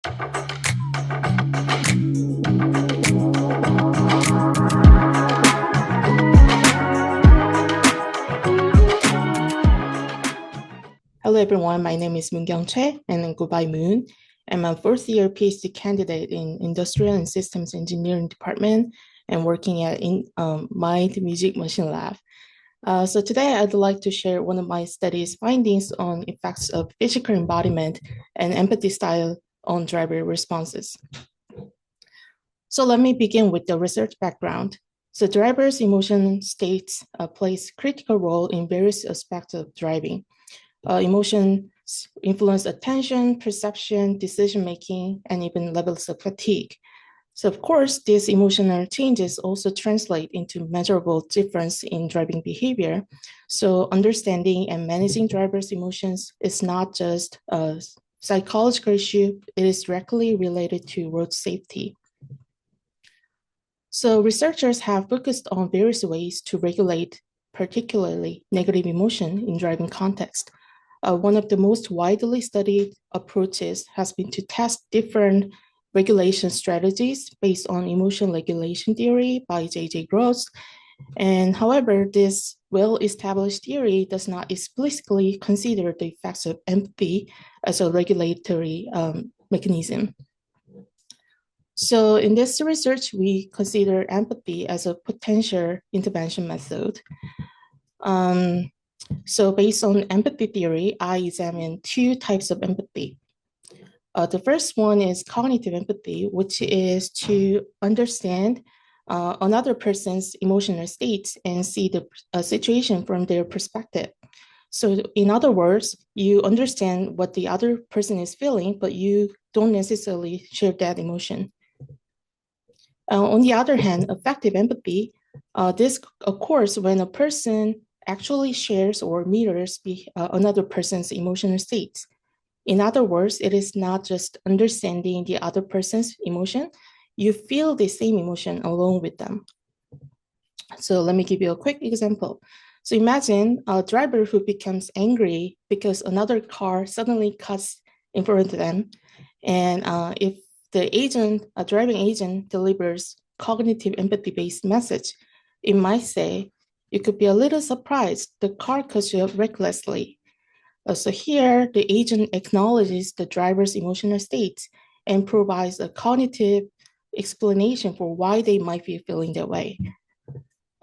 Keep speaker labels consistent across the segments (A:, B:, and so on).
A: Hello everyone, my name is Choe and goodbye Moon. I'm a fourth year PhD candidate in Industrial and Systems Engineering Department and working at Mind Music Machine Lab. So today I'd like to share one of my study's findings on effects of physical embodiment and empathy style on driver responses. So let me begin with the research background. So drivers' emotion states plays critical role in various aspects of driving. Emotions influence attention, perception, decision-making, and even levels of fatigue. So of course, these emotional changes also translate into measurable difference in driving behavior. So understanding and managing drivers' emotions is not just a psychological issue, it is directly related to road safety. So researchers have focused on various ways to regulate particularly negative emotion in driving context. One of the most widely studied approaches has been to test different regulation strategies based on emotion regulation theory by J.J. Gross. And however, this well-established theory does not explicitly consider the effects of empathy as a regulatory mechanism. So in this research, we consider empathy as a potential intervention method. So based on empathy theory, I examine two types of empathy. The first one is cognitive empathy, which is to understand another person's emotional states and see the situation from their perspective. So in other words, you understand what the other person is feeling, but you don't necessarily share that emotion. On the other hand, affective empathy, this occurs when a person actually shares or mirrors another person's emotional states. In other words, it is not just understanding the other person's emotion, you feel the same emotion along with them. So let me give you a quick example. So imagine a driver who becomes angry because another car suddenly cuts in front of them. And if the agent, a driving agent, delivers cognitive empathy-based message, it might say, you could be a little surprised, the car cuts you recklessly. So here, the agent acknowledges the driver's emotional states and provides a cognitive explanation for why they might be feeling that way.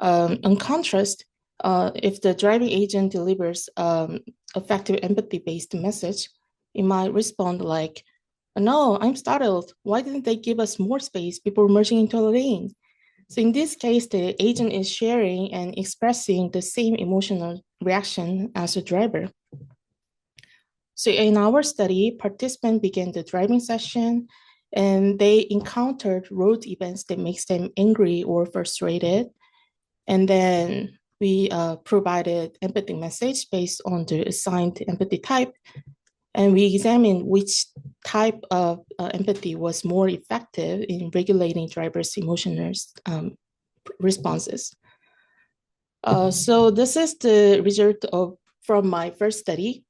A: In contrast, if the driving agent delivers effective empathy-based message, it might respond like, no, I'm startled. Why didn't they give us more space before merging into a lane? So in this case, the agent is sharing and expressing the same emotional reaction as the driver. So in our study, participants began the driving session and they encountered road events that makes them angry or frustrated. And then we provided empathy message based on the assigned empathy type. And we examined which type of empathy was more effective in regulating drivers' emotional responses. So this is the result from my first study.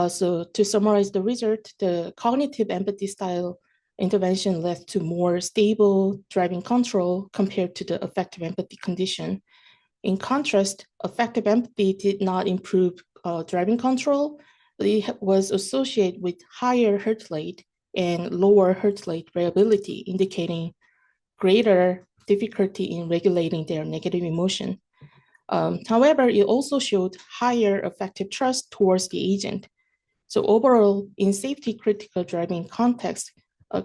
A: So to summarize the result, the cognitive empathy style intervention led to more stable driving control compared to the affective empathy condition. In contrast, affective empathy did not improve driving control, but it was associated with higher heart rate and lower heart rate variability, indicating greater difficulty in regulating their negative emotion. However, it also showed higher affective trust towards the agent. So overall, in safety critical driving context,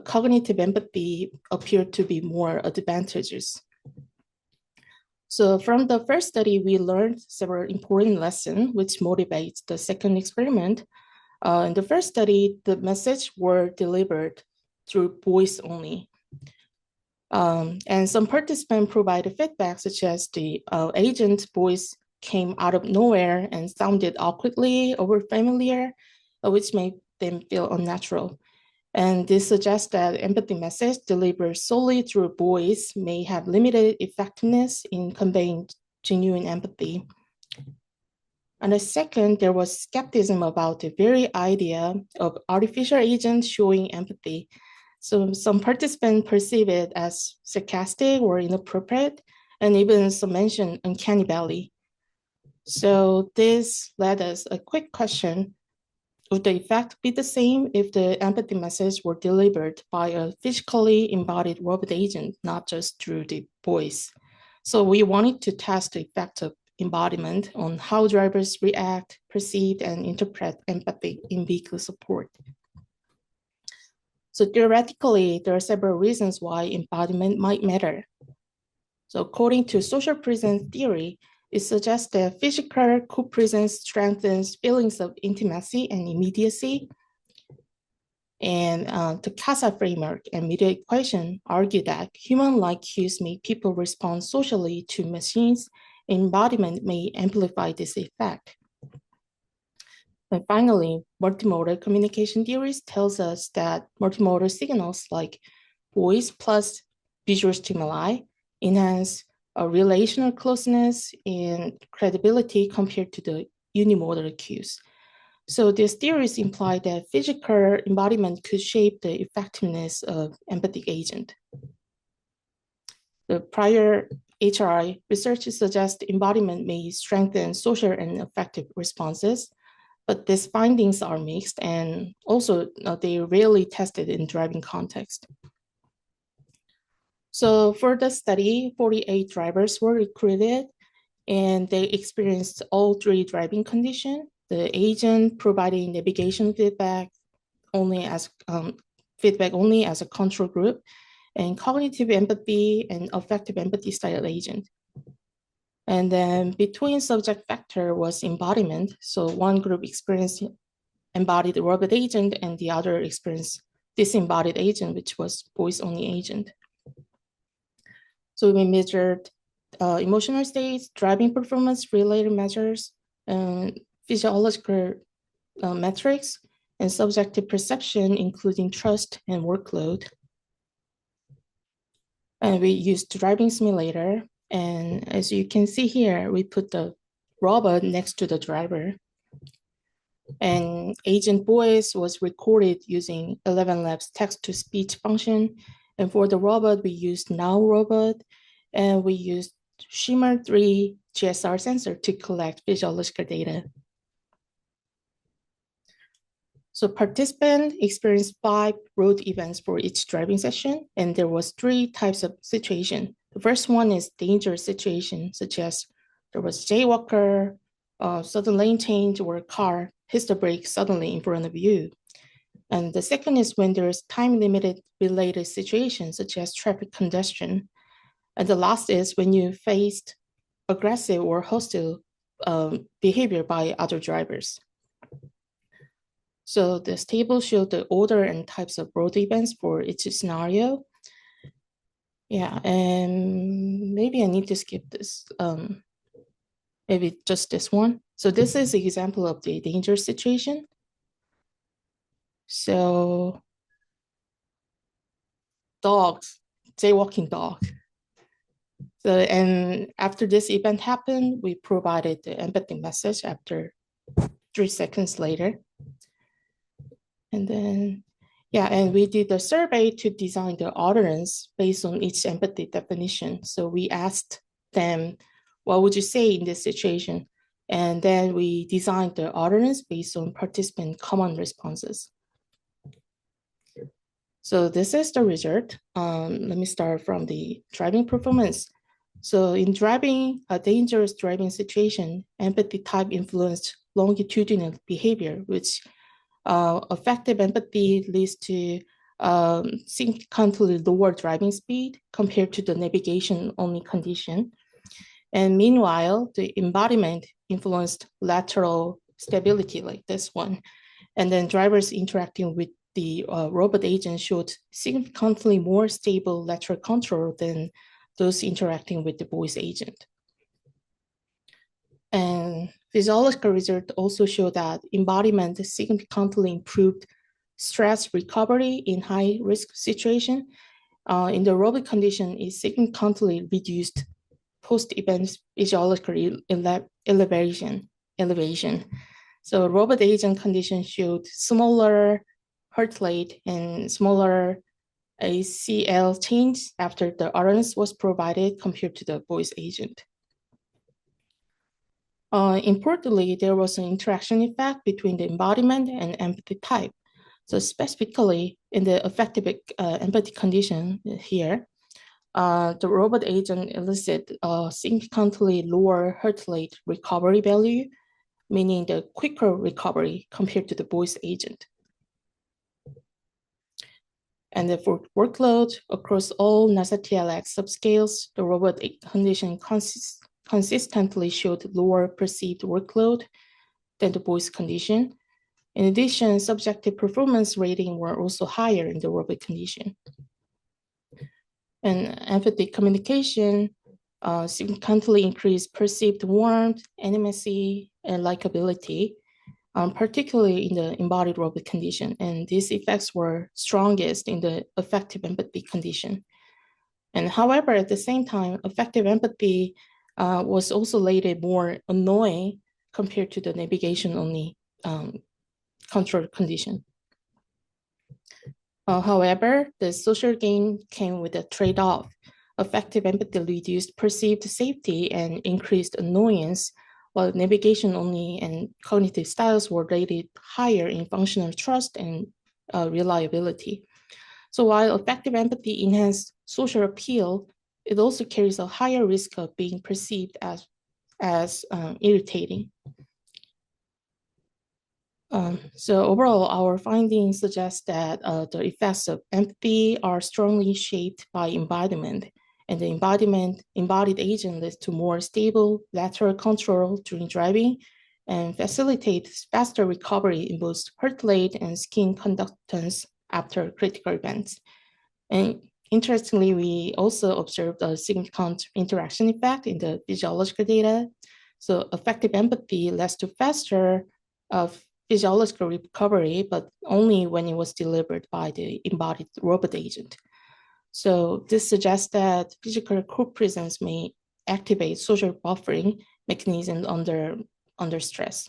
A: cognitive empathy appeared to be more advantageous. So from the first study, we learned several important lessons which motivates the second experiment. In the first study, the message were delivered through voice only. And some participants provided feedback such as the agent's voice came out of nowhere and sounded awkwardly or familiar, which made them feel unnatural. And this suggests that empathy message delivered solely through voice may have limited effectiveness in conveying genuine empathy. And the second, there was skepticism about the very idea of artificial agents showing empathy. So some participants perceive it as sarcastic or inappropriate, and even some mention uncanny valley. So this led us a quick question: would the effect be the same if the empathy message were delivered by a physically embodied robot agent, not just through the voice? So we wanted to test the effect of embodiment on how drivers react, perceive, and interpret empathy in vehicle support. So theoretically, there are several reasons why embodiment might matter. So according to social presence theory, it suggests that physical co-presence strengthens feelings of intimacy and immediacy. And the CHCI framework and media equation argue that human-like cues make people respond socially to machines. Embodiment may amplify this effect. And finally, multimodal communication theories tells us that multimodal signals like voice plus visual stimuli enhance relational closeness and credibility compared to the unimodal cues. So these theories imply that physical embodiment could shape the effectiveness of empathic agent. The prior HRI research suggests embodiment may strengthen social and affective responses, but these findings are mixed, and also they rarely tested in driving context. So for the study, 48 drivers were recruited, and they experienced all three driving conditions. The agent providing navigation feedback only as a control group, and cognitive empathy and affective empathy style agent. And then between subject factor was embodiment. So one group experienced embodied robot agent and the other experienced disembodied agent, which was voice-only agent. So we measured emotional states, driving performance related measures, and physiological metrics, and subjective perception, including trust and workload. And we used driving simulator. And as you can see here, we put the robot next to the driver. And agent voice was recorded using 11 Labs text-to-speech function. And for the robot, we used Now Robot, and we used Shimmer 3 GSR sensor to collect physiological data. So participants experienced 5 road events for each driving session, and there was 3 types of situation. The first one is dangerous situation, such as there was jaywalker, sudden lane change, or a car hits the brake suddenly in front of you. And the second is when there is time-limited related situations, such as traffic congestion. And the last is when you faced aggressive or hostile behavior by other drivers. So this table shows the order and types of road events for each scenario. Yeah, and maybe I need to skip this. Maybe just this one. So this is an example of the dangerous situation. So dogs, jaywalking dog. So, and after this event happened, we provided the empathy message after 3 seconds later. And then, yeah, and we did a survey to design the utterance based on each empathy definition. So we asked them, what would you say in this situation? And then we designed the utterance based on participant common responses. So this is the result. Let me start from the driving performance. So in driving a dangerous driving situation, empathy type influenced longitudinal behavior, which affective empathy leads to significantly lower driving speed compared to the navigation-only condition. And meanwhile, the embodiment influenced lateral stability like this one. And then drivers interacting with the robot agent showed significantly more stable lateral control than those interacting with the voice agent. And physiological results also show that embodiment significantly improved stress recovery in high-risk situation. In the robot condition, it significantly reduced post-event physiological elevation. So robot agent condition showed smaller heart rate and smaller a CL change after the utterance was provided compared to the voice agent. Importantly, there was an interaction effect between the embodiment and empathy type. So specifically in the affective empathy condition here, the robot agent elicited a significantly lower heart rate recovery value, meaning the quicker recovery compared to the voice agent. And for workload across all NASA-TLX subscales, the robot condition consistently showed lower perceived workload than the voice condition. In addition, subjective performance rating were also higher in the robot condition. And empathy communication significantly increased perceived warmth, intimacy, and likability, particularly in the embodied robot condition. And these effects were strongest in the affective empathy condition. And however, at the same time, affective empathy was also rated more annoying compared to the navigation-only control condition. However, the social gain came with a trade-off. Affective empathy reduced perceived safety and increased annoyance, while navigation-only and cognitive styles were rated higher in functional trust and reliability. So while affective empathy enhanced social appeal, it also carries a higher risk of being perceived as irritating. So overall, our findings suggest that the effects of empathy are strongly shaped by embodiment, and the embodied agent leads to more stable lateral control during driving and facilitates faster recovery in both heart rate and skin conductance after critical events. And interestingly, we also observed a significant interaction effect in the physiological data. So affective empathy leads to faster physiological recovery, but only when it was delivered by the embodied robot agent. So this suggests that physical co-presence may activate social buffering mechanisms under stress.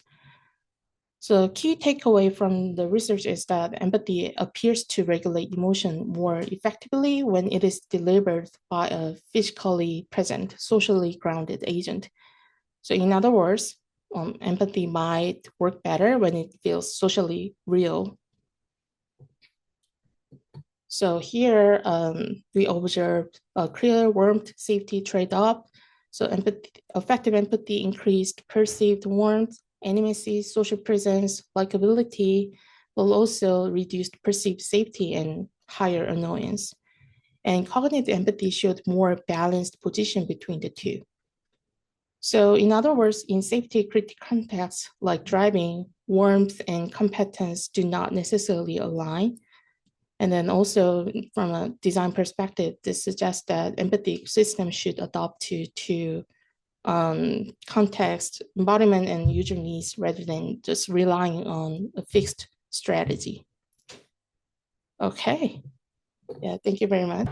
A: So key takeaway from the research is that empathy appears to regulate emotion more effectively when it is delivered by a physically present, socially grounded agent. So in other words, empathy might work better when it feels socially real. So here we observed a clear warmth safety trade-off. So affective empathy increased perceived warmth, intimacy, social presence, likability, while also reduced perceived safety and higher annoyance. And cognitive empathy showed more balanced position between the two. So in other words, in safety critical contexts like driving, warmth and competence do not necessarily align. And then also from a design perspective, this suggests that empathic systems should adopt to context, embodiment, and user needs rather than just relying on a fixed strategy. Okay, yeah, thank you very much.